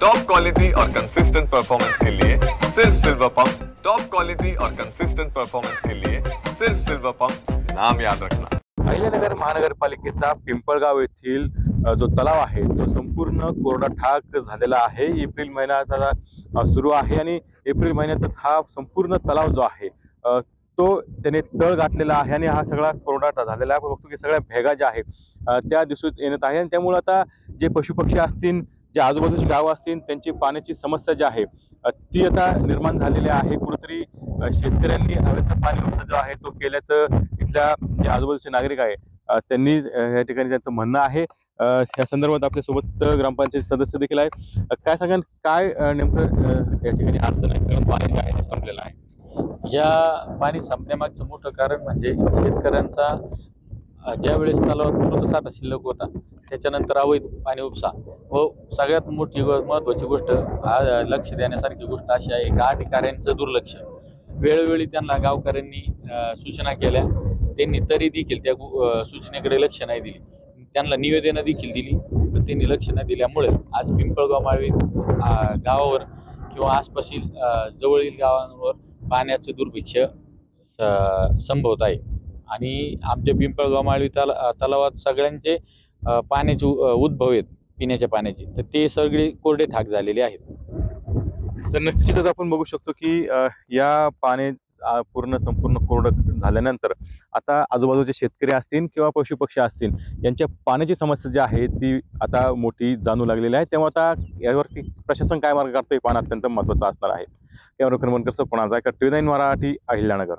Top quality और consistent performance के लिए सिर्फ सिल्वर पंप्स। टॉप क्वालिटी और कंसिस्टेंट परफॉर्मेंस के लिए सिर्फ सिल्वर पंप्स, नाम याद रखना। अहिल्यानगर महानगरपालिकेचा पिंपळगाव येथील जो तलाव आहे तो संपूर्ण कोरडाठाक झालेला आहे। एप्रिल महिना आता सुरू आहे आणि एप्रिल महिन्यातच हा संपूर्ण तलाव जो आहे तो त्याने तळ गाठलेला आहे आणि हा सगळा कोरडा झालेला आहे। बघतो की सगळ्या भेगा ज्या आहेत त्या दिसून येत आहे आणि त्यामुळे आता जे पशुपक्षी असतील, जे आजूबाजूची गावं असतील, त्यांची पाण्याची समस्या जी आहे ती आता निर्माण झालेली आहे। कुठेतरी शेतकऱ्यांनी अवैध पाणी उपसा जो आहे तो केल्याचं इथल्या जे आजूबाजूचे नागरिक आहे त्यांनी या ठिकाणी त्यांचं म्हणणं आहे। या संदर्भात आपल्यासोबत ग्रामपंचायत सदस्य देखील आहेत। काय सांगाल, काय नेमकं या ठिकाणी अडचण आहे? कारण पाणी काय आहे संपलेलं आहे? या पाणी संपण्यामागचं मोठं कारण म्हणजे शेतकऱ्यांचा ज्यावेळेस तलावात मृत साठा शिल्लक होता त्याच्यानंतर अवैध पाणी उपसा व सगळ्यात मोठी महत्त्वाची गोष्ट लक्ष देण्यासारखी गोष्ट अशी आहे का अधिकाऱ्यांचं दुर्लक्ष। वेळोवेळी त्यांना गावकऱ्यांनी सूचना केल्या, त्यांनी तरी देखील त्या सूचनेकडे लक्ष नाही दिले। त्यांना निवेदनं देखील दिली पण त्यांनी लक्ष न दिल्यामुळे आज पिंपळगाव माळवी गावावर किंवा आसपासील जवळील गावांवर पाण्याचं दुर्भिक्ष्य संभवत आहे आणि आमच्या पिंपळगाव माळवी तलावात सगळ्यांचे पाण्याचे उद्भव आहेत पिण्याच्या पाण्याचे, तर ते सगळे कोरडे ठाक झालेले आहेत। तर निश्चितच आपण बघू शकतो की या पाणी संपूर्ण कोरडं झाल्यानंतर आता आजूबाजूचे शेतकरी असतील किंवा पशुपक्षी असतील यांच्या पाण्याची समस्या जी आहे ती आता मोठी जाणू लागलेली आहे। तेव्हा आता यावरती प्रशासन काय मार्ग काढतोय पाहणं अत्यंत महत्त्वाचं असणार आहे। कॅमेरा क्रमांक 9 टीव्ही 9 मराठी, अहिल्यानगर।